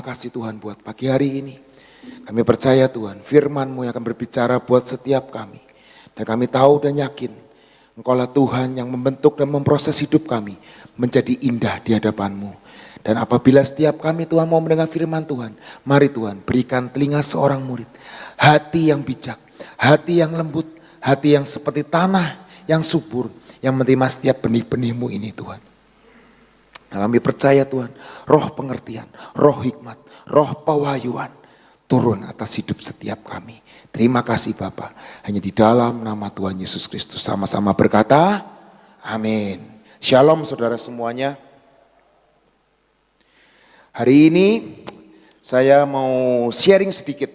kasih Tuhan buat pagi hari ini. Kami percaya Tuhan, firman-Mu yang akan berbicara buat setiap kami. Dan kami tahu dan yakin, Engkaulah Tuhan yang membentuk dan memproses hidup kami menjadi indah di hadapan-Mu. Dan apabila setiap kami Tuhan mau mendengar firman Tuhan, mari Tuhan berikan telinga seorang murid, hati yang bijak, hati yang lembut, hati yang seperti tanah yang subur, yang menerima setiap benih-benih-Mu ini Tuhan. Dan kami percaya Tuhan, roh pengertian, roh hikmat, roh pewahyuan turun atas hidup setiap kami. Terima kasih Bapa, hanya di dalam nama Tuhan Yesus Kristus sama-sama berkata, amin. Shalom saudara semuanya. Hari ini saya mau sharing sedikit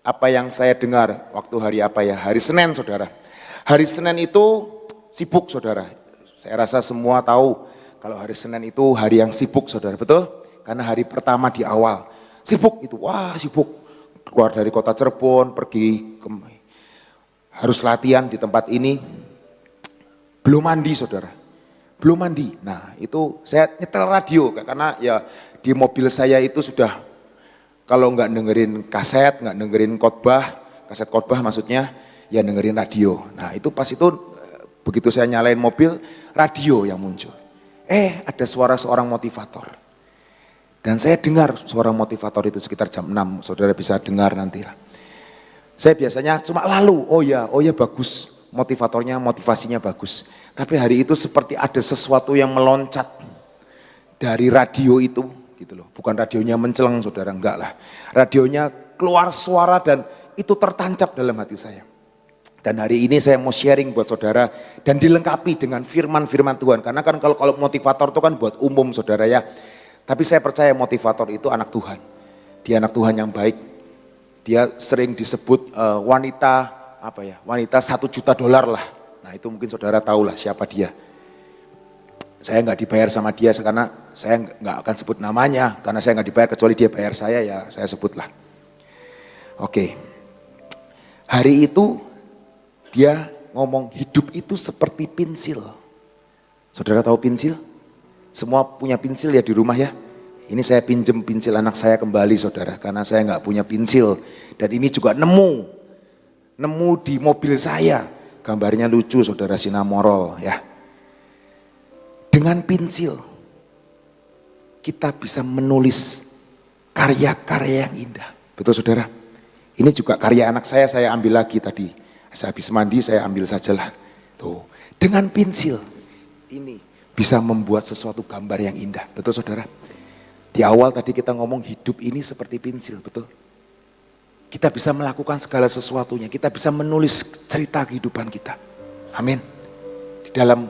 apa yang saya dengar waktu hari apa ya, hari Senin saudara. Hari Senin itu sibuk saudara, saya rasa semua tahu kalau hari Senin itu hari yang sibuk saudara, betul? Karena hari pertama di awal, sibuk itu, wah sibuk. Keluar dari kota Cirebon, pergi harus latihan di tempat ini, belum mandi saudara, belum mandi. Nah itu saya nyetel radio, karena ya di mobil saya itu sudah, kalau nggak dengerin kaset, nggak dengerin kaset khotbah maksudnya, ya dengerin radio. Nah itu pas itu begitu saya nyalain mobil, radio yang muncul. Ada suara seorang motivator. Dan saya dengar suara motivator itu sekitar jam 6, saudara bisa dengar nanti lah. Saya biasanya cuma lalu, oh ya bagus, motivasinya bagus. Tapi hari itu seperti ada sesuatu yang meloncat dari radio itu, gitu loh. Bukan radionya menceleng saudara, enggak lah. Radionya keluar suara dan itu tertancap dalam hati saya. Dan hari ini saya mau sharing buat saudara dan dilengkapi dengan firman-firman Tuhan. Karena kan kalau motivator itu kan buat umum saudara ya. Tapi saya percaya motivator itu anak Tuhan. Dia anak Tuhan yang baik. Dia sering disebut wanita $1 juta lah. Nah itu mungkin saudara tahu lah siapa dia. Saya nggak dibayar sama dia karena saya nggak akan sebut namanya. Karena saya nggak dibayar kecuali dia bayar saya, ya saya sebutlah. Oke. Hari itu dia ngomong hidup itu seperti pensil. Saudara tahu pensil? Semua punya pensil ya di rumah ya. Ini saya pinjem pensil anak saya kembali saudara. Karena saya nggak punya pensil. Dan ini juga nemu di mobil saya. Gambarnya lucu saudara, Sinamorol ya. Dengan pensil kita bisa menulis karya-karya yang indah. Betul saudara? Ini juga karya anak saya ambil lagi tadi. Saya habis mandi saya ambil sajalah. Tuh, dengan pensil ini bisa membuat sesuatu gambar yang indah. Betul saudara? Di awal tadi kita ngomong hidup ini seperti pensil, betul? Kita bisa melakukan segala sesuatunya. Kita bisa menulis cerita kehidupan kita. Amin. Di dalam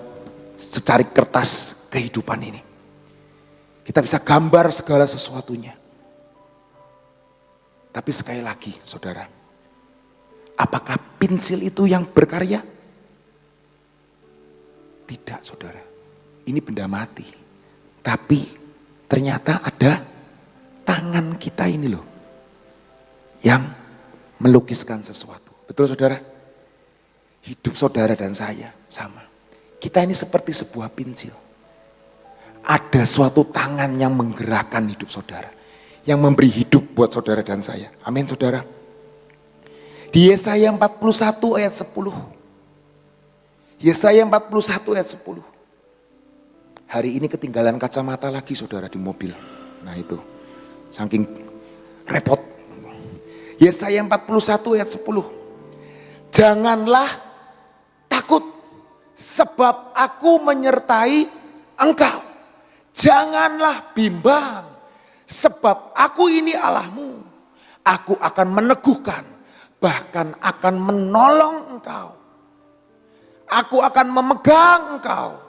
secarik kertas kehidupan ini. Kita bisa gambar segala sesuatunya. Tapi sekali lagi saudara, apakah pensil itu yang berkarya? Tidak saudara. Ini benda mati. Tapi ternyata ada tangan kita ini loh. Yang melukiskan sesuatu. Betul saudara? Hidup saudara dan saya sama. Kita ini seperti sebuah pensil. Ada suatu tangan yang menggerakkan hidup saudara. Yang memberi hidup buat saudara dan saya. Amin saudara. Di Yesaya 41 ayat 10. Yesaya 41 ayat 10. Hari ini ketinggalan kacamata lagi saudara di mobil. Nah itu, saking repot. Yesaya 41 ayat 10. Janganlah takut, sebab aku menyertai engkau. Janganlah bimbang, sebab aku ini Allahmu. Aku akan meneguhkan, bahkan akan menolong engkau. Aku akan memegang engkau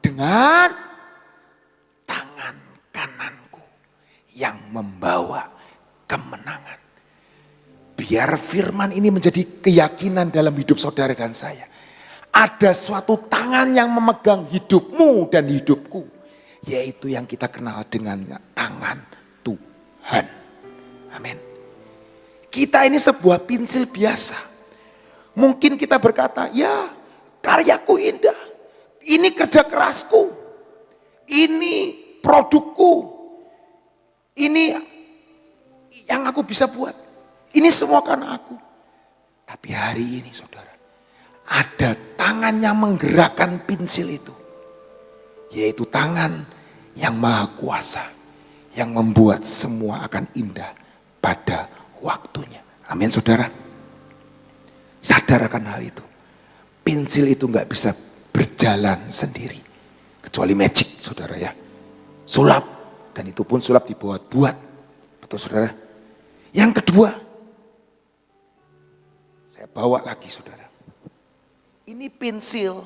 dengan tangan kananku yang membawa kemenangan. Biar firman ini menjadi keyakinan dalam hidup saudara dan saya. Ada suatu tangan yang memegang hidupmu dan hidupku. Yaitu yang kita kenal dengan tangan Tuhan. Amin. Kita ini sebuah pensil biasa. Mungkin kita berkata, ya karyaku indah. Ini kerja kerasku. Ini produkku. Ini yang aku bisa buat. Ini semua karena aku. Tapi hari ini saudara, ada tangannya menggerakkan pensil itu. Yaitu tangan yang maha kuasa. Yang membuat semua akan indah pada waktunya. Amin saudara. Sadar akan hal itu. Pensil itu gak bisa berjalan sendiri. Kecuali magic saudara ya. Sulap. Dan itu pun sulap dibuat-buat. Betul saudara. Yang kedua. Saya bawa lagi saudara. Ini pensil.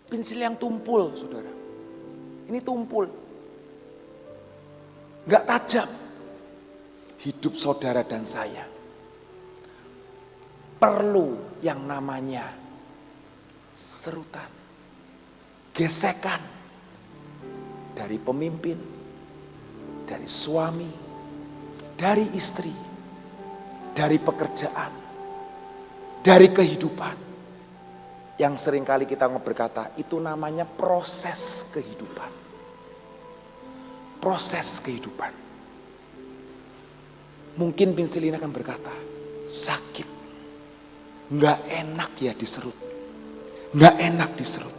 Pensil yang tumpul saudara. Ini tumpul. Gak tajam. Hidup saudara dan saya perlu yang namanya serutan, gesekan dari pemimpin, dari suami, dari istri, dari pekerjaan, dari kehidupan. Yang seringkali kita berkata itu namanya proses kehidupan. Proses kehidupan. Mungkin pensil ini akan berkata, sakit. Nggak enak ya diserut. Nggak enak diserut.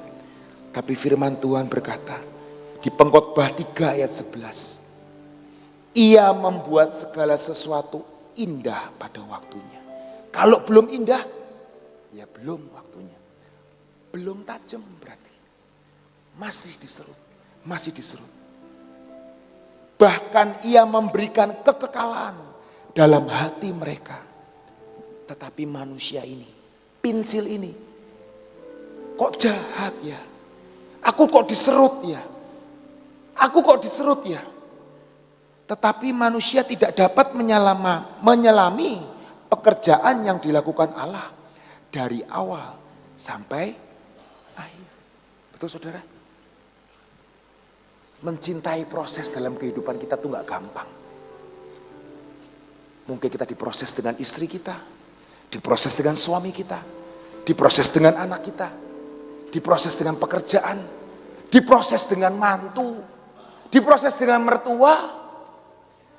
Tapi firman Tuhan berkata di Pengkhotbah 3 ayat 11. Ia membuat segala sesuatu indah pada waktunya. Kalau belum indah, ya belum waktunya. Belum tajam berarti. Masih diserut. Masih diserut. Bahkan ia memberikan kekekalan dalam hati mereka. Tetapi manusia ini, pensil ini, kok jahat ya? Aku kok diserut ya? Aku kok diserut ya? Tetapi manusia tidak dapat menyelami pekerjaan yang dilakukan Allah dari awal sampai akhir. Betul saudara? Mencintai proses dalam kehidupan kita tuh gak gampang. Mungkin kita diproses dengan istri kita. Diproses dengan suami kita, diproses dengan anak kita, diproses dengan pekerjaan, diproses dengan mantu, diproses dengan mertua,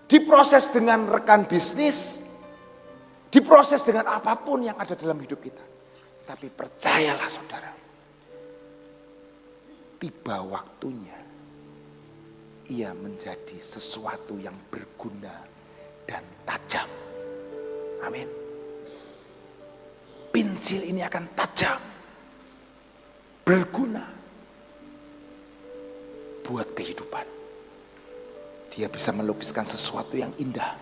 diproses dengan rekan bisnis, diproses dengan apapun yang ada dalam hidup kita. Tapi percayalah saudara, tiba waktunya ia menjadi sesuatu yang berguna dan tajam. Amin. Pensil ini akan tajam, berguna buat kehidupan. Dia bisa melukiskan sesuatu yang indah.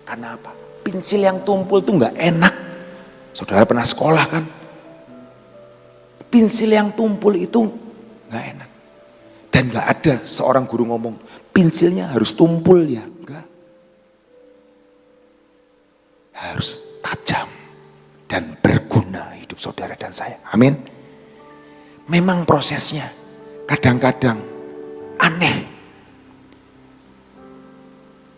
Karena apa? Pensil yang tumpul tuh nggak enak. Saudara pernah sekolah kan? Pensil yang tumpul itu nggak enak. Dan nggak ada seorang guru ngomong pensilnya harus tumpul ya, enggak. Harus tajam. Dan berguna hidup saudara dan saya. Amin. Memang prosesnya kadang-kadang aneh.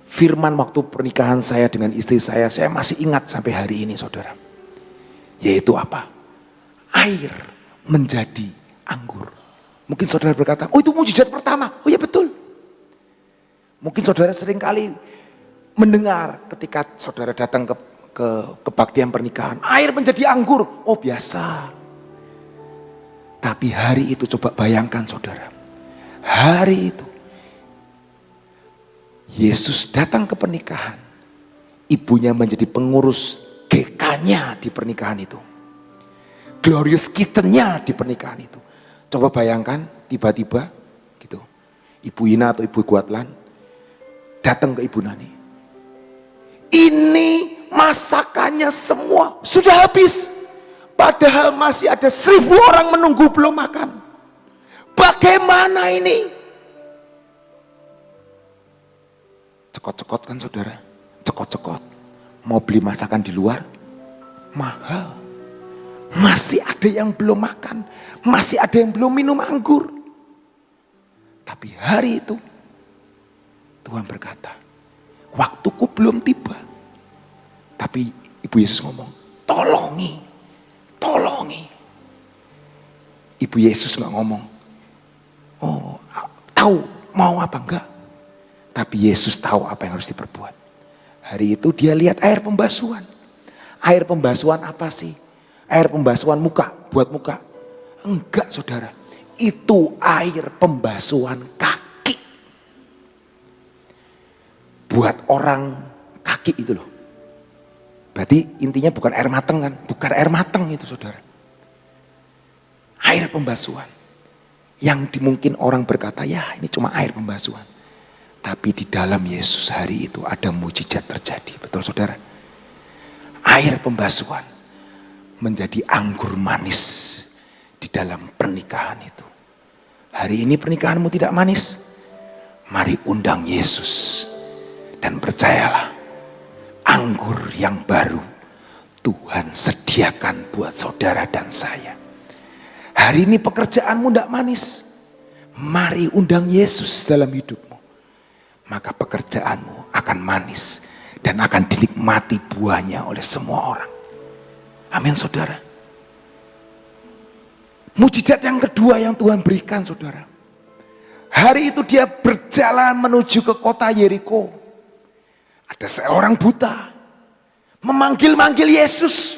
Firman waktu pernikahan saya dengan istri saya masih ingat sampai hari ini saudara. Yaitu apa? Air menjadi anggur. Mungkin saudara berkata, oh itu mujizat pertama. Oh ya betul. Mungkin saudara seringkali mendengar ketika saudara datang ke kebaktian pernikahan, air menjadi anggur. Oh biasa. Tapi hari itu coba bayangkan saudara. Hari itu Yesus datang ke pernikahan. Ibunya menjadi pengurus GK-nya di pernikahan itu. Glorious Kitchen-nya di pernikahan itu. Coba bayangkan tiba-tiba gitu. Ibu Ina atau Ibu Guatlan datang ke Ibu Nani. Ini masakannya semua sudah habis. Padahal masih ada 1000 orang menunggu belum makan. Bagaimana ini? Cekot-cekot kan saudara. Cekot-cekot. Mau beli masakan di luar? Mahal. Masih ada yang belum makan. Masih ada yang belum minum anggur. Tapi hari itu Tuhan berkata, waktuku belum tiba. Tapi Ibu Yesus ngomong, tolongi. Ibu Yesus gak ngomong, oh tahu mau apa enggak. Tapi Yesus tahu apa yang harus diperbuat. Hari itu dia lihat air pembasuhan. Air pembasuhan apa sih? Air pembasuhan muka, buat muka. Enggak saudara, itu air pembasuhan kaki. Buat orang kaki itu loh. Berarti intinya bukan air mateng kan? Bukan air mateng itu saudara. Air pembasuhan. Yang mungkin orang berkata, ya ini cuma air pembasuhan. Tapi di dalam Yesus hari itu ada mujizat terjadi. Betul saudara? Air pembasuhan menjadi anggur manis di dalam pernikahan itu. Hari ini pernikahanmu tidak manis. Mari undang Yesus. Dan percayalah, anggur yang baru Tuhan sediakan buat saudara dan saya. Hari ini pekerjaanmu tidak manis. Mari undang Yesus dalam hidupmu. Maka pekerjaanmu akan manis dan akan dinikmati buahnya oleh semua orang. Amin saudara. Mujizat yang kedua yang Tuhan berikan saudara. Hari itu dia berjalan menuju ke kota Yeriko. Ada seorang buta memanggil-manggil Yesus.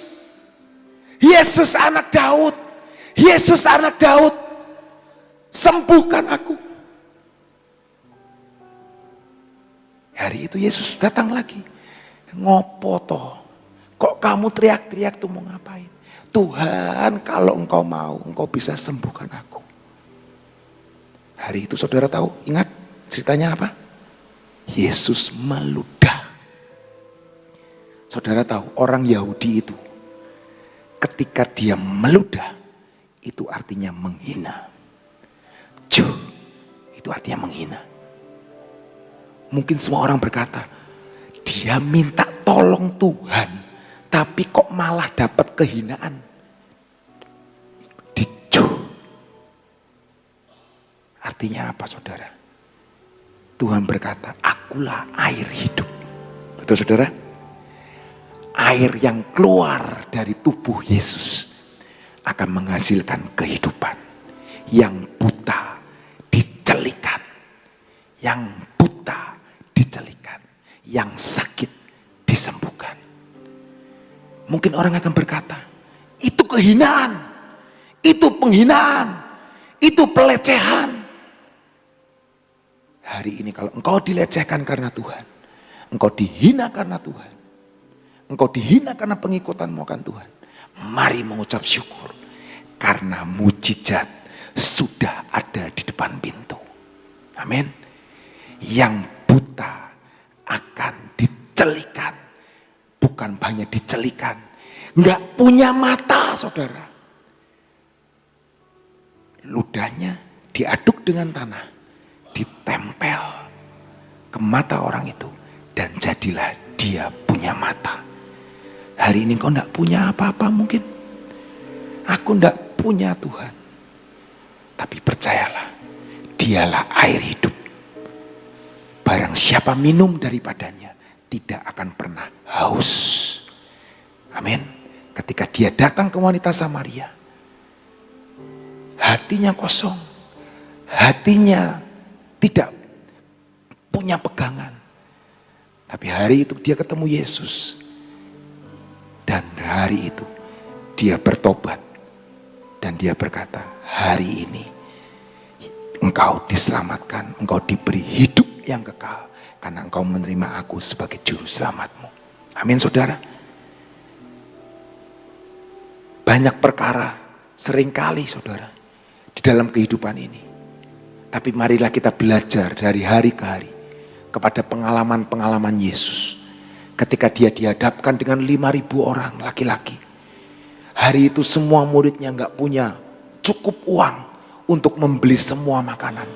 Yesus anak Daud. Yesus anak Daud. Sembuhkan aku. Hari itu Yesus datang lagi. Ngopo toh? Kok kamu teriak-teriak tuh mau ngapain? Tuhan, kalau engkau mau, engkau bisa sembuhkan aku. Hari itu saudara tahu, ingat ceritanya apa? Yesus meludah. Saudara tahu, orang Yahudi itu ketika dia meludah, itu artinya menghina. Juh, itu artinya menghina. Mungkin semua orang berkata, dia minta tolong Tuhan, tapi kok malah dapat kehinaan. Dicuh. Artinya apa saudara? Tuhan berkata, akulah air hidup. Betul saudara? Air yang keluar dari tubuh Yesus akan menghasilkan kehidupan. Yang buta dicelikan. Yang buta dicelikan. Yang sakit disembuhkan. Mungkin orang akan berkata, itu kehinaan. Itu penghinaan. Itu pelecehan. Hari ini kalau engkau dilecehkan karena Tuhan. Engkau dihina karena Tuhan. Engkau dihina karena pengikutanmu akan Tuhan. Mari mengucap syukur. Karena mujizat sudah ada di depan pintu. Amin. Yang buta akan dicelikan. Bukan hanya dicelikan. Enggak punya mata saudara. Ludahnya diaduk dengan tanah. Ditempel ke mata orang itu. Dan jadilah dia punya mata. Hari ini kau enggak punya apa-apa mungkin. Aku enggak punya Tuhan. Tapi percayalah. Dialah air hidup. Barang siapa minum daripadanya. Tidak akan pernah haus. Amin. Ketika dia datang ke wanita Samaria. Hatinya kosong. Hatinya tidak punya pegangan. Tapi hari itu dia ketemu Yesus. Dan hari itu dia bertobat. Dan dia berkata, hari ini engkau diselamatkan. Engkau diberi hidup yang kekal. Karena engkau menerima aku sebagai juru selamatmu. Amin saudara. Banyak perkara seringkali saudara. Di dalam kehidupan ini. Tapi marilah kita belajar dari hari ke hari. Kepada pengalaman-pengalaman Yesus. Ketika dia dihadapkan dengan 5.000 orang laki-laki. Hari itu semua muridnya gak punya cukup uang untuk membeli semua makanan.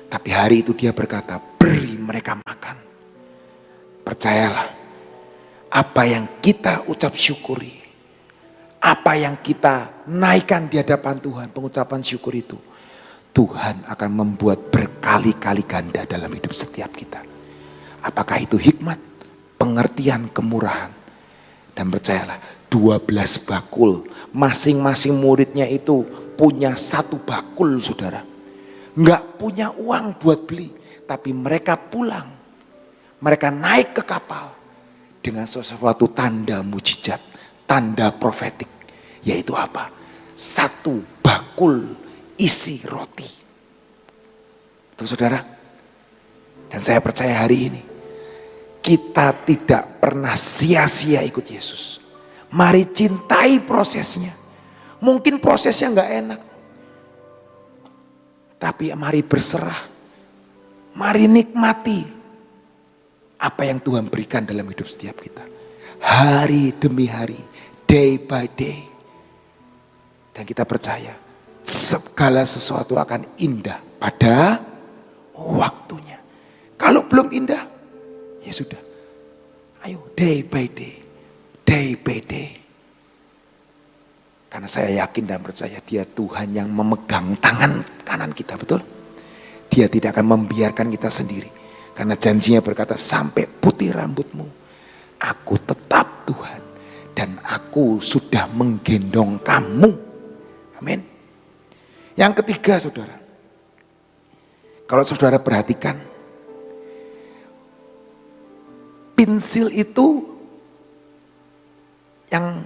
Tapi hari itu dia berkata, beri mereka makan. Percayalah, apa yang kita ucap syukuri, apa yang kita naikkan di hadapan Tuhan, pengucapan syukur itu, Tuhan akan membuat berkali-kali ganda dalam hidup setiap kita. Apakah itu hikmat, pengertian, kemurahan. Dan percayalah, 12 bakul, masing-masing muridnya itu punya 1 bakul saudara. Enggak punya uang buat beli, tapi mereka pulang. Mereka naik ke kapal dengan sesuatu tanda mujizat, tanda profetik. Yaitu apa? 1 bakul isi roti. Tuh saudara. Dan saya percaya hari ini kita tidak pernah sia-sia ikut Yesus. Mari cintai prosesnya. Mungkin prosesnya gak enak. Tapi mari berserah. Mari nikmati apa yang Tuhan berikan dalam hidup setiap kita. Hari demi hari, day by day. Dan kita percaya segala sesuatu akan indah pada waktunya. Kalau belum indah, ya sudah. Ayo day by day, day by day. Karena saya yakin dan percaya Dia Tuhan yang memegang tangan kanan kita, betul? Dia tidak akan membiarkan kita sendiri. Karena janjinya berkata, sampai putih rambutmu, aku tetap Tuhan. Dan aku sudah menggendong kamu. Amin. Yang ketiga saudara. Kalau saudara perhatikan. Pensil itu yang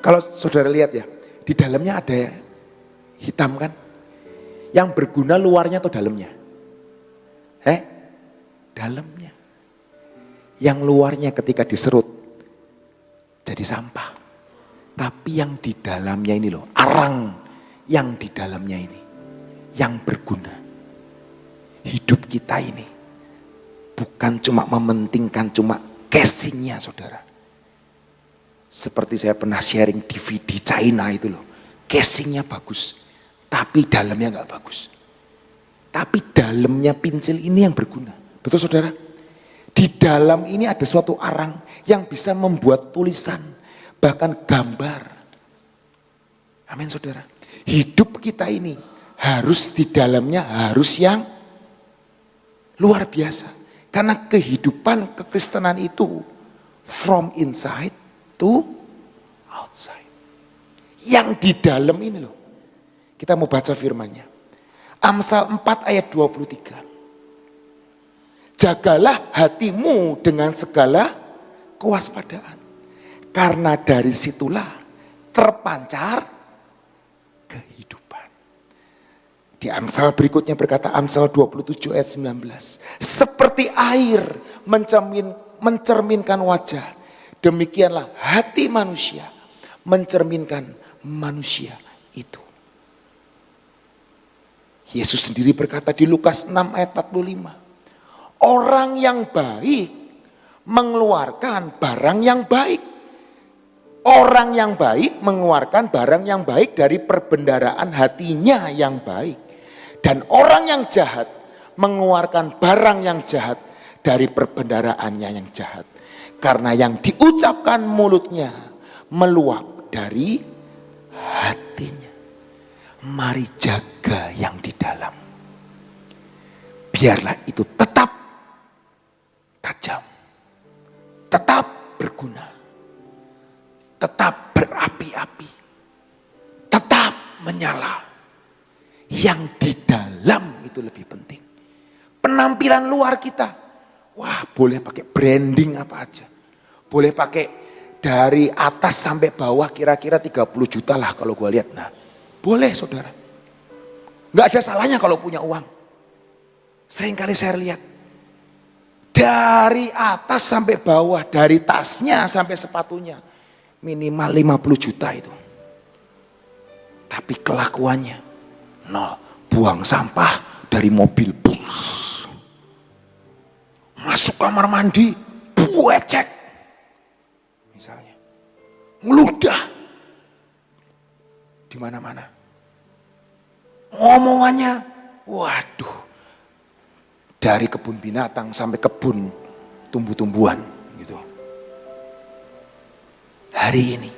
kalau saudara lihat ya, di dalamnya ada hitam kan? Yang berguna luarnya atau dalamnya? Dalamnya. Yang luarnya ketika diserut jadi sampah. Tapi yang di dalamnya ini loh, arang yang di dalamnya ini yang berguna. Hidup kita ini bukan cuma mementingkan cuma casingnya saudara. Seperti saya pernah sharing DVD China itu loh. Casingnya bagus. Tapi dalamnya gak bagus. Tapi dalamnya pensil ini yang berguna. Betul saudara? Di dalam ini ada suatu arang yang bisa membuat tulisan. Bahkan gambar. Amin saudara. Hidup kita ini harus di dalamnya harus yang luar biasa. Karena kehidupan kekristenan itu from inside to outside. Yang di dalam ini loh. Kita mau baca firman-Nya. Amsal 4 ayat 23. Jagalah hatimu dengan segala kewaspadaan. Karena dari situlah terpancar kehidupan. Di Amsal berikutnya berkata, Amsal 27 ayat 19. Seperti air mencerminkan wajah. Demikianlah hati manusia mencerminkan manusia itu. Yesus sendiri berkata di Lukas 6 ayat 45. Orang yang baik mengeluarkan barang yang baik. Orang yang baik mengeluarkan barang yang baik dari perbendaharaan hatinya yang baik. Dan orang yang jahat mengeluarkan barang yang jahat dari perbendaharaannya yang jahat. Karena yang diucapkan mulutnya meluap dari hatinya. Mari jaga yang di dalam. Biarlah itu tetap tajam. Tetap berguna. Tetap berapi-api. Tetap menyala. Yang di dalam itu lebih penting. Penampilan luar kita. Wah, boleh pakai branding apa aja. Boleh pakai dari atas sampai bawah kira-kira 30 juta lah kalau gue lihat. Nah, boleh saudara. Gak ada salahnya kalau punya uang. Seringkali saya lihat. Dari atas sampai bawah. Dari tasnya sampai sepatunya. Minimal 50 juta itu. Tapi kelakuannya nol. Buang sampah dari mobil. Masuk kamar mandi. Buecek. Misalnya. Ngeludah. Di mana-mana. Ngomongannya, waduh. Dari kebun binatang sampai kebun tumbuh-tumbuhan gitu. Hari ini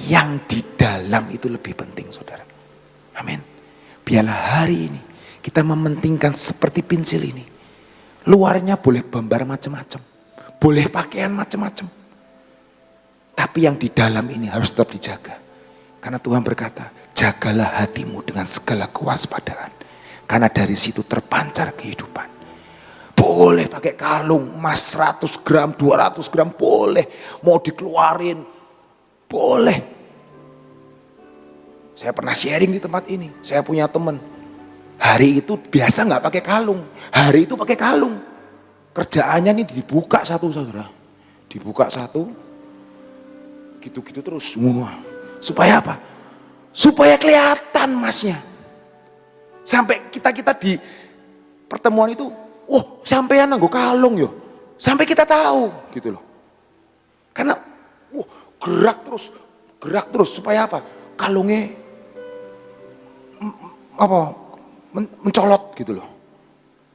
yang di dalam itu lebih penting saudara. Amin. Biarlah hari ini kita mementingkan seperti pensil ini. Luarnya boleh gambar macam-macam. Boleh pakaian macam-macam. Tapi yang di dalam ini harus tetap dijaga. Karena Tuhan berkata, jagalah hatimu dengan segala kewaspadaan. Karena dari situ terpancar kehidupan. Boleh pakai kalung emas 100 gram, 200 gram boleh. Mau dikeluarin, boleh. Saya pernah sharing di tempat ini. Saya punya teman. Hari itu biasa nggak pakai kalung. Hari itu pakai kalung. Kerjaannya nih dibuka satu, saudara. Dibuka satu. Gitu-gitu terus semua. Supaya apa? Supaya kelihatan emasnya. Sampai kita di pertemuan itu, oh sampean nganggo kalung yo. Sampai kita tahu gitu loh. Karena gerak terus supaya apa? Kalungnya mencolot gitu loh.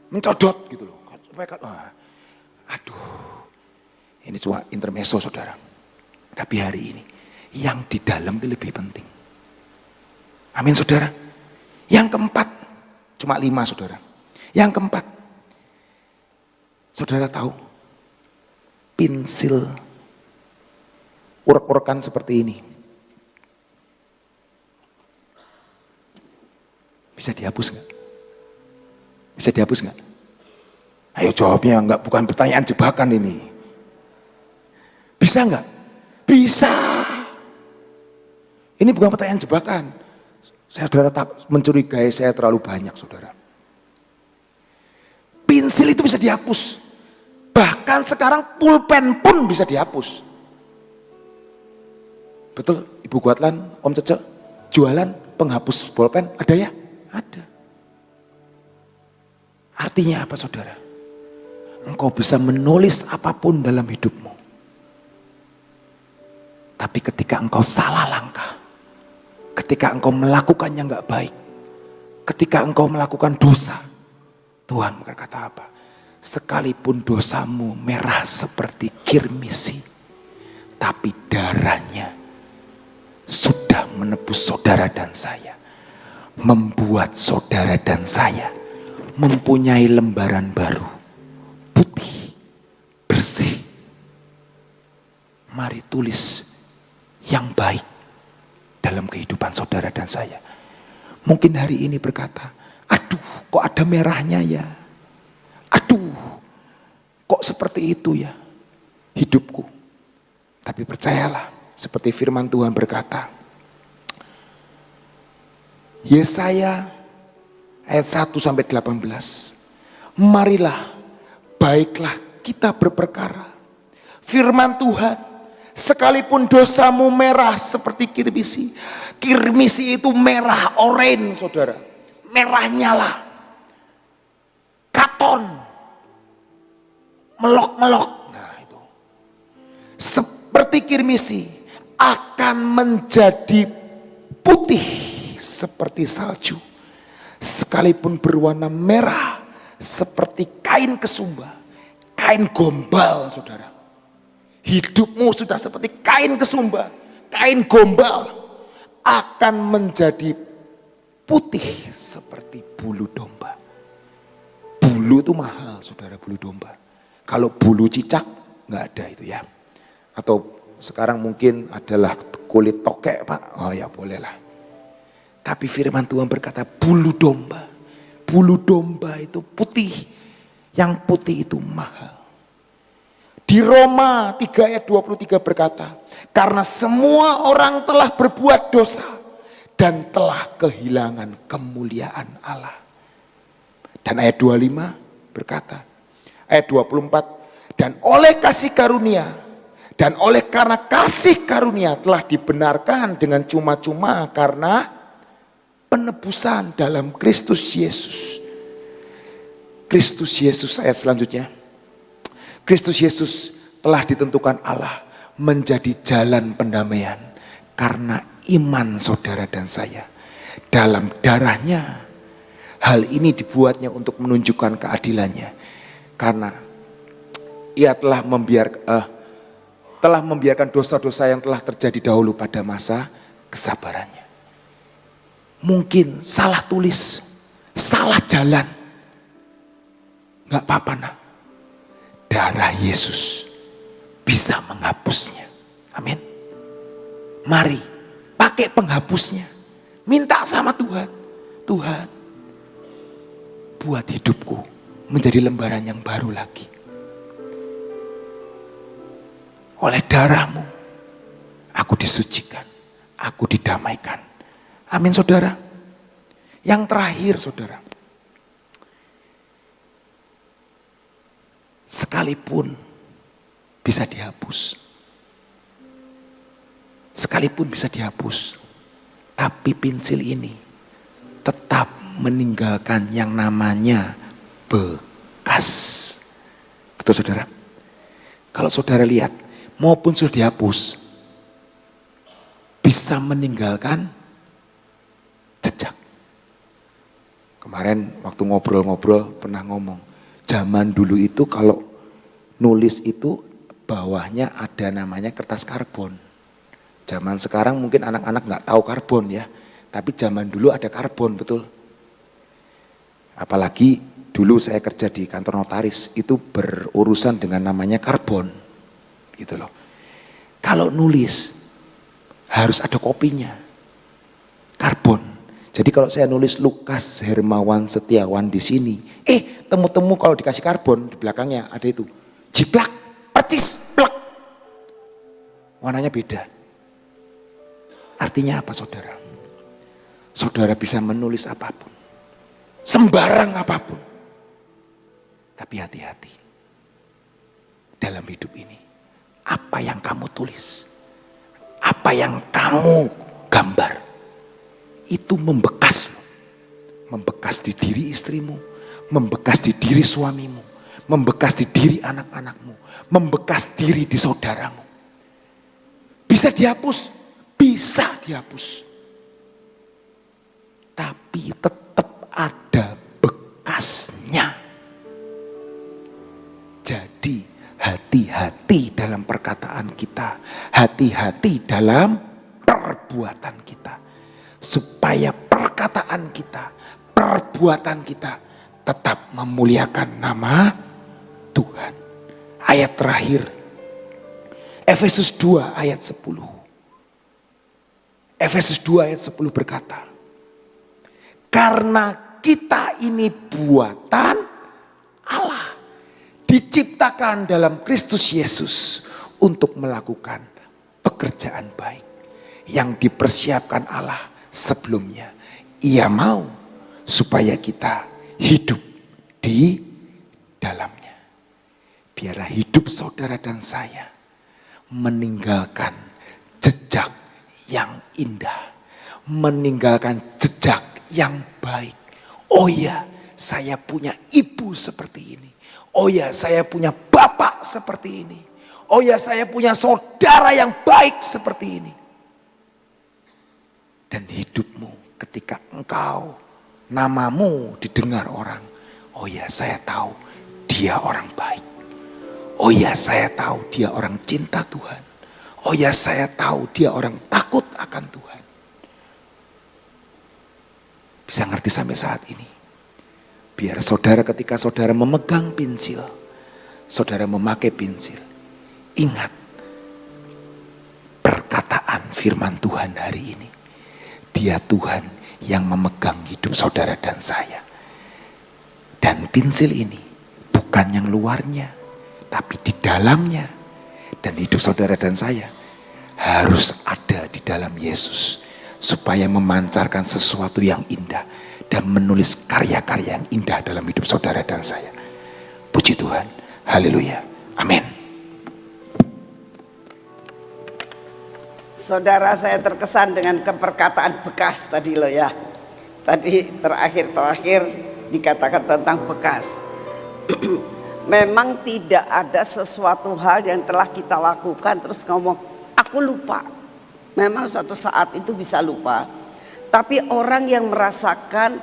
Mencodot gitu loh. Supaya aduh. Ini cuma intermezzo, saudara. Tapi hari ini yang di dalam itu lebih penting. Amin, saudara. Yang keempat, cuma 5, saudara. Yang keempat, saudara tahu, pensil urek-urekan seperti ini bisa dihapus nggak? Bisa dihapus nggak? Ayo jawabnya, nggak, bukan pertanyaan jebakan ini. Bisa nggak? Bisa. Ini bukan pertanyaan jebakan. Saudara tak mencurigai saya terlalu banyak, saudara. Pensil itu bisa dihapus. Bahkan sekarang pulpen pun bisa dihapus. Betul, Ibu Guatlan, Om Cece, jualan penghapus pulpen ada ya? Ada. Artinya apa, saudara? Engkau bisa menulis apapun dalam hidupmu. Tapi ketika engkau salah langkah, ketika engkau melakukannya nggak baik, ketika engkau melakukan dosa, Tuhan berkata apa? Sekalipun dosamu merah seperti kirmisi, tapi darahnya sudah menebus saudara dan saya, membuat saudara dan saya mempunyai lembaran baru, putih, bersih. Mari tulis yang baik dalam kehidupan saudara dan saya. Mungkin hari ini berkata, aduh kok ada merahnya ya. Aduh kok seperti itu ya hidupku. Tapi percayalah, seperti firman Tuhan berkata, Yesaya ayat 1-18. Marilah, baiklah kita berperkara. Firman Tuhan, sekalipun dosamu merah seperti kirmisi. Kirmisi itu merah oranye, saudara. Merah nyala. Katon. Melok-melok. Nah itu. Seperti kirmisi akan menjadi putih seperti salju. Sekalipun berwarna merah seperti kain kesumba. Kain gombal, saudara. Hidupmu sudah seperti kain kesumba, kain gombal, akan menjadi putih seperti bulu domba. Bulu itu mahal, saudara, bulu domba. Kalau bulu cicak nggak ada itu ya. Atau sekarang mungkin adalah kulit tokek, Pak. Oh ya bolehlah. Tapi firman Tuhan berkata bulu domba. Bulu domba itu putih. Yang putih itu mahal. Di Roma 3 ayat 23 berkata, karena semua orang telah berbuat dosa dan telah kehilangan kemuliaan Allah. Dan ayat 25 berkata, ayat 24, dan oleh kasih karunia, dan oleh karena kasih karunia telah dibenarkan dengan cuma-cuma karena penebusan dalam Kristus Yesus. Kristus Yesus ayat selanjutnya. Kristus Yesus telah ditentukan Allah menjadi jalan pendamaian karena iman saudara dan saya. Dalam darahnya, hal ini dibuatnya untuk menunjukkan keadilannya. Karena ia telah membiarkan dosa-dosa yang telah terjadi dahulu pada masa kesabarannya. Mungkin salah tulis, salah jalan. Gak apa-apa nak. Darah Yesus bisa menghapusnya. Amin. Mari pakai penghapusnya. Minta sama Tuhan. Tuhan, buat hidupku menjadi lembaran yang baru lagi. Oleh darahmu, aku disucikan, aku didamaikan. Amin saudara. Yang terakhir saudara, sekalipun bisa dihapus, tapi pensil ini tetap meninggalkan yang namanya bekas. Betul saudara? Kalau saudara lihat, maupun sudah dihapus, bisa meninggalkan jejak. Kemarin waktu ngobrol-ngobrol pernah ngomong, zaman dulu itu kalau nulis itu bawahnya ada namanya kertas karbon. Zaman sekarang mungkin anak-anak nggak tahu karbon ya, tapi zaman dulu ada karbon, betul. Apalagi dulu saya kerja di kantor notaris, itu berurusan dengan namanya karbon, gitu loh. Kalau nulis harus ada kopinya, karbon. Jadi kalau saya nulis Lukas Hermawan Setiawan di sini, temu-temu kalau dikasih karbon di belakangnya ada itu, jiplak, percis, plak, warnanya beda. Artinya apa saudara? Saudara bisa menulis apapun, sembarang apapun. Tapi hati-hati dalam hidup ini. Apa yang kamu tulis, apa yang kamu gambar, itu membekas. Membekas di diri istrimu, membekas di diri suamimu, membekas di diri anak-anakmu, membekas diri di saudaramu. Bisa dihapus. Bisa dihapus, tapi tetap ada bekasnya. Jadi hati-hati dalam perkataan kita, hati-hati dalam perbuatan kita, supaya perkataan kita, perbuatan kita tetap memuliakan nama Tuhan. Ayat terakhir, Efesus 2 ayat 10. Efesus 2 ayat 10 berkata, karena kita ini buatan Allah, diciptakan dalam Kristus Yesus untuk melakukan pekerjaan baik yang dipersiapkan Allah sebelumnya. Ia mau supaya kita hidup di dalamnya. Biarlah hidup saudara dan saya meninggalkan jejak yang indah, meninggalkan jejak yang baik. Oh ya, saya punya ibu seperti ini. Oh ya, saya punya bapak seperti ini. Oh ya, saya punya saudara yang baik seperti ini. Dan hidupmu ketika engkau, namamu didengar orang, oh ya, saya tahu dia orang baik. Oh ya, saya tahu dia orang cinta Tuhan. Oh ya, saya tahu dia orang takut akan Tuhan. Bisa ngerti sampai saat ini? Biar saudara ketika saudara memegang pensil, saudara memakai pensil, ingat perkataan firman Tuhan hari ini. Dia Tuhan yang memegang hidup saudara dan saya. Dan pensil ini bukan yang luarnya, tapi di dalamnya. Dan hidup saudara dan saya harus ada di dalam Yesus, supaya memancarkan sesuatu yang indah dan menulis karya-karya yang indah dalam hidup saudara dan saya. Puji Tuhan, haleluya, amin. Saudara, saya terkesan dengan keperkataan bekas tadi loh ya. Tadi terakhir dikatakan tentang bekas. Memang tidak ada sesuatu hal yang telah kita lakukan terus ngomong, aku lupa. Memang suatu saat itu bisa lupa. Tapi orang yang merasakan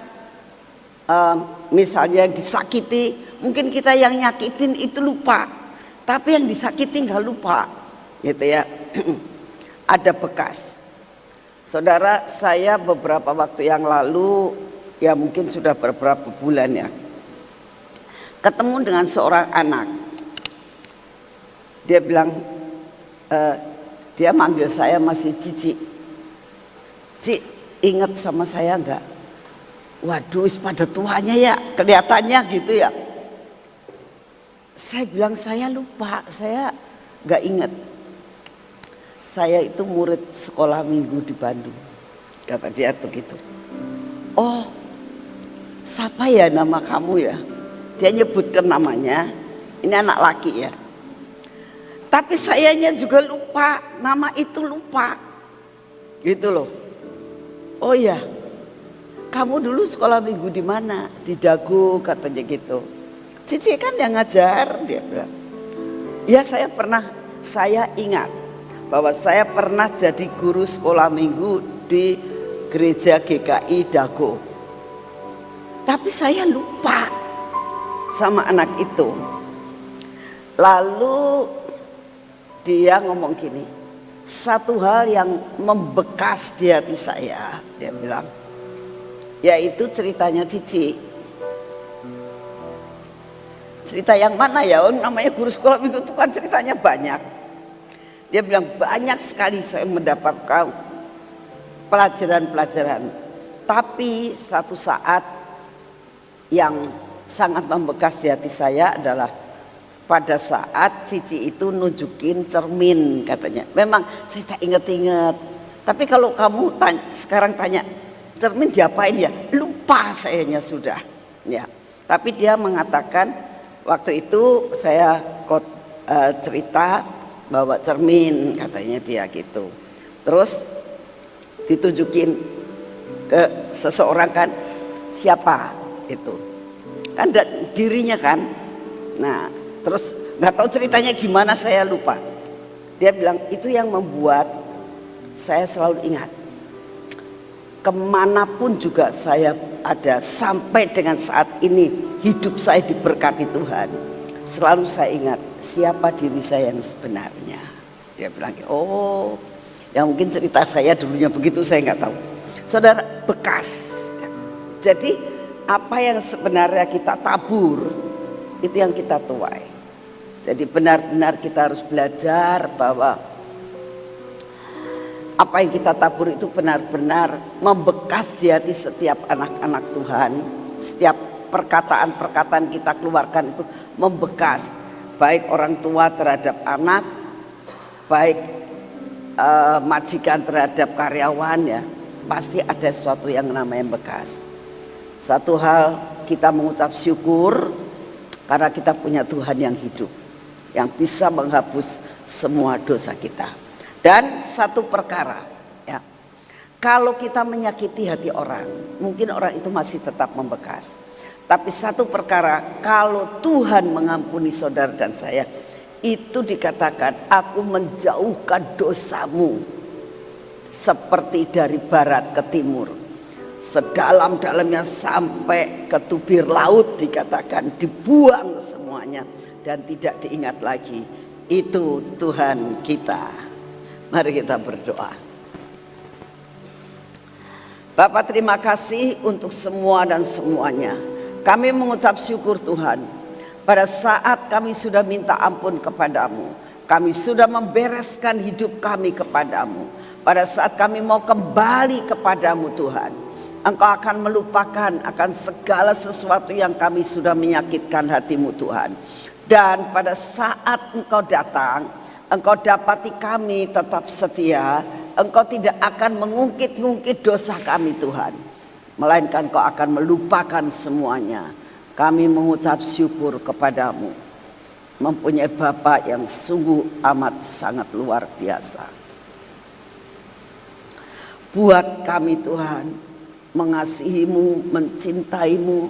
misalnya disakiti, mungkin kita yang nyakitin itu lupa. Tapi yang disakiti nggak lupa, gitu ya. Ada bekas. Saudara, saya beberapa waktu yang lalu, ya mungkin sudah beberapa bulan ya, ketemu dengan seorang anak. Dia bilang, dia manggil saya masih Cici. Ci, ingat sama saya enggak? waduh pada tuanya ya kelihatannya gitu ya. Saya bilang saya lupa, saya gak ingat. Saya itu murid sekolah minggu di Bandung. Kata dia tuh gitu. Oh, siapa ya nama kamu ya? Dia nyebutkan namanya, ini anak laki ya. Tapi sayanya juga lupa, nama itu lupa. Gitu loh. Oh ya, kamu dulu sekolah minggu di mana? Di Dago katanya gitu. Cici kan yang ngajar, dia bilang. Ya saya ingat bahwa saya pernah jadi guru sekolah minggu di gereja GKI Dago. Tapi saya lupa sama anak itu. Lalu dia ngomong gini, satu hal yang membekas di hati saya, dia bilang, yaitu ceritanya Cici. Cerita yang mana ya? Oh, namanya guru sekolah minggu itu kan ceritanya banyak. Dia bilang banyak sekali saya mendapatkan pelajaran-pelajaran. Tapi satu saat yang sangat membekas di hati saya adalah pada saat Cici itu nunjukin cermin katanya. Memang saya tak inget-inget. Tapi kalau kamu sekarang tanya cermin diapain ya? Lupa sayanya sudah. Ya. Tapi dia mengatakan waktu itu saya cerita bawa cermin katanya dia gitu. Terus ditunjukin ke seseorang kan, siapa itu? Kan dirinya kan. Nah, terus nggak tahu ceritanya gimana saya lupa. Dia bilang itu yang membuat saya selalu ingat. Kemanapun juga saya ada sampai dengan saat ini hidup saya diberkati Tuhan. Selalu saya ingat siapa diri saya yang sebenarnya. Dia bilang, oh, ya mungkin cerita saya dulunya begitu saya nggak tahu. Saudara, bekas. Jadi apa yang sebenarnya kita tabur itu yang kita tuai. Jadi benar-benar kita harus belajar bahwa apa yang kita tabur itu benar-benar membekas di hati setiap anak-anak Tuhan. Setiap perkataan-perkataan kita keluarkan itu membekas. Baik orang tua terhadap anak, baik majikan terhadap karyawan ya. Pasti ada sesuatu yang namanya bekas. Satu hal kita mengucap syukur karena kita punya Tuhan yang hidup. Yang bisa menghapus semua dosa kita. Dan satu perkara ya, kalau kita menyakiti hati orang, mungkin orang itu masih tetap membekas. Tapi satu perkara, kalau Tuhan mengampuni saudara dan saya, itu dikatakan aku menjauhkan dosamu seperti dari barat ke timur, sedalam-dalamnya sampai ke tubir laut, dikatakan dibuang semuanya dan tidak diingat lagi. Itu Tuhan kita. Mari kita berdoa. Bapak, terima kasih untuk semua dan semuanya. Kami mengucap syukur Tuhan. Pada saat kami sudah minta ampun kepadamu, kami sudah membereskan hidup kami kepadamu. Pada saat kami mau kembali kepadamu Tuhan, Engkau akan melupakan akan segala sesuatu yang kami sudah menyakitkan hatimu Tuhan. Dan pada saat Engkau datang, Engkau dapati kami tetap setia. Engkau tidak akan mengungkit-ungkit dosa kami Tuhan, melainkan Engkau akan melupakan semuanya. Kami mengucap syukur kepadamu, mempunyai Bapa yang sungguh amat sangat luar biasa. Buat kami Tuhan mengasihimu, mencintaimu,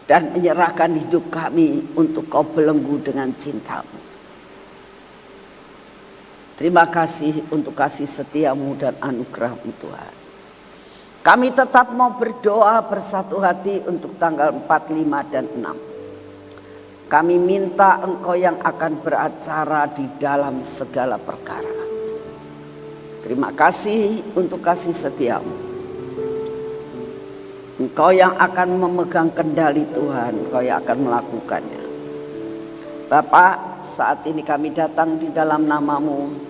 dan menyerahkan hidup kami untuk Kau belenggu dengan cintamu. Terima kasih untuk kasih setiamu dan anugerahmu Tuhan. Kami tetap mau berdoa bersatu hati untuk tanggal 4, 5, dan 6. Kami minta Engkau yang akan beracara di dalam segala perkara. Terima kasih untuk kasih setiamu. Engkau yang akan memegang kendali Tuhan, Engkau yang akan melakukannya. Bapak, saat ini kami datang di dalam nama-Mu.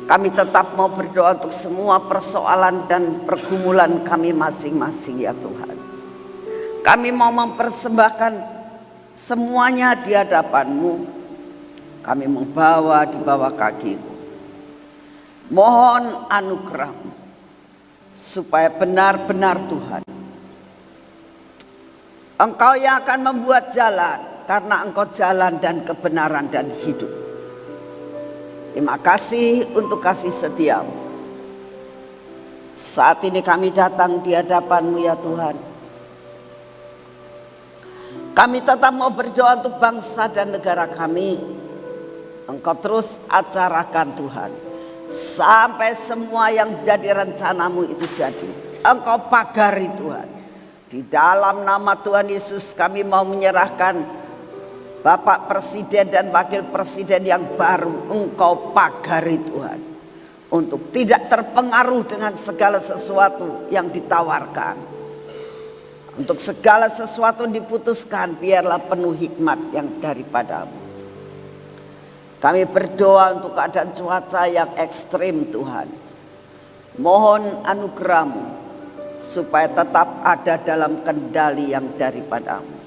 Kami tetap mau berdoa untuk semua persoalan dan pergumulan kami masing-masing ya Tuhan. Kami mau mempersembahkan semuanya di hadapan-Mu. Kami membawa di bawah kaki-Mu. Mohon anugerah-Mu supaya benar-benar Tuhan, Engkau yang akan membuat jalan, karena Engkau jalan dan kebenaran dan hidup. Terima kasih untuk kasih setia-Mu. Saat ini kami datang di hadapan-Mu ya Tuhan. Kami tetap mau berdoa untuk bangsa dan negara kami. Engkau terus acarakan Tuhan, sampai semua yang jadi rencana-Mu itu jadi. Engkau pagari Tuhan. Di dalam nama Tuhan Yesus kami mau menyerahkan Bapak Presiden dan Wakil Presiden yang baru. Engkau pagari Tuhan, untuk tidak terpengaruh dengan segala sesuatu yang ditawarkan. Untuk segala sesuatu diputuskan, biarlah penuh hikmat yang daripada-Mu. Kami berdoa untuk keadaan cuaca yang ekstrim Tuhan. Mohon anugerah-Mu supaya tetap ada dalam kendali yang daripada-Mu.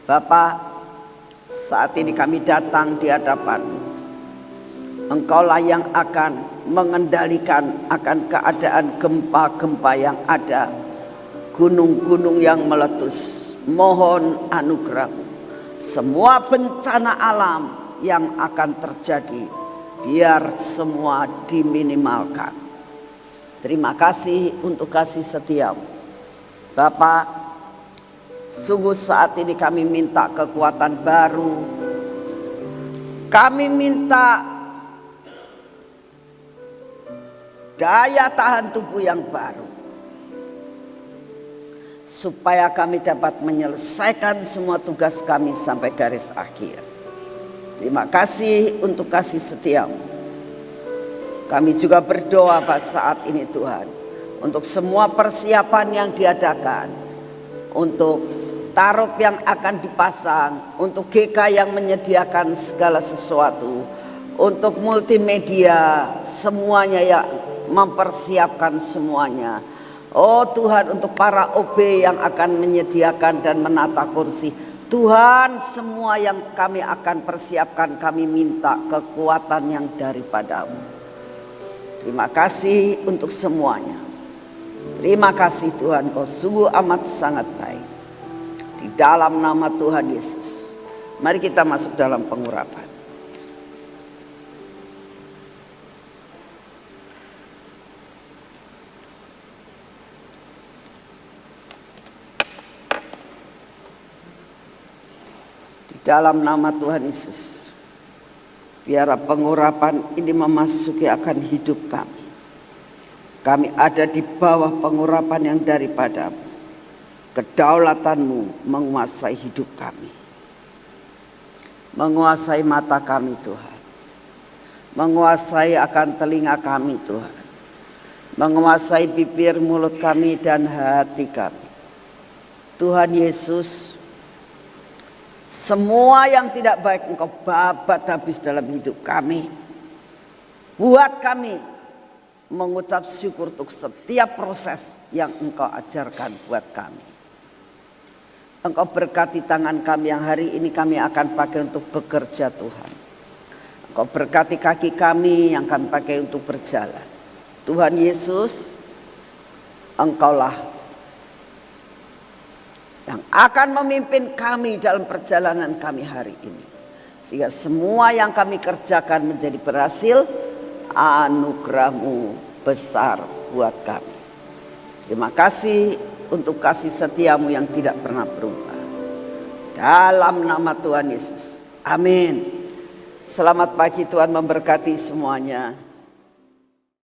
Bapak, saat ini kami datang di hadapan-Mu. Engkaulah yang akan mengendalikan akan keadaan gempa-gempa yang ada, gunung-gunung yang meletus. Mohon anugerah-Mu, semua bencana alam yang akan terjadi, biar semua diminimalkan. Terima kasih untuk kasih setia-Mu. Bapak, sungguh saat ini kami minta kekuatan baru. Kami minta daya tahan tubuh yang baru, supaya kami dapat menyelesaikan semua tugas kami sampai garis akhir. Terima kasih untuk kasih setia-Mu. Kami juga berdoa pada saat ini Tuhan, untuk semua persiapan yang diadakan, untuk tarup yang akan dipasang, untuk GK yang menyediakan segala sesuatu, untuk multimedia, semuanya yang mempersiapkan semuanya. Oh Tuhan, untuk para OB yang akan menyediakan dan menata kursi, Tuhan, semua yang kami akan persiapkan, kami minta kekuatan yang daripada-Mu. Terima kasih untuk semuanya. Terima kasih Tuhan, Kau sungguh amat sangat baik. Di dalam nama Tuhan Yesus, mari kita masuk dalam pengurapan. Dalam nama Tuhan Yesus, biarlah pengurapan ini memasuki akan hidup kami. Kami ada di bawah pengurapan yang daripada-Mu. Kedaulatan-Mu menguasai hidup kami, menguasai mata kami Tuhan, menguasai akan telinga kami Tuhan, menguasai bibir, mulut kami dan hati kami. Tuhan Yesus, semua yang tidak baik Engkau babat habis dalam hidup kami. Buat kami mengucap syukur untuk setiap proses yang Engkau ajarkan buat kami. Engkau berkati tangan kami yang hari ini kami akan pakai untuk bekerja Tuhan. Engkau berkati kaki kami yang kami pakai untuk berjalan. Tuhan Yesus, Engkaulah yang akan memimpin kami dalam perjalanan kami hari ini, sehingga semua yang kami kerjakan menjadi berhasil. Anugerah-Mu besar buat kami. Terima kasih untuk kasih setia-Mu yang tidak pernah berubah. Dalam nama Tuhan Yesus, amin. Selamat pagi, Tuhan memberkati semuanya.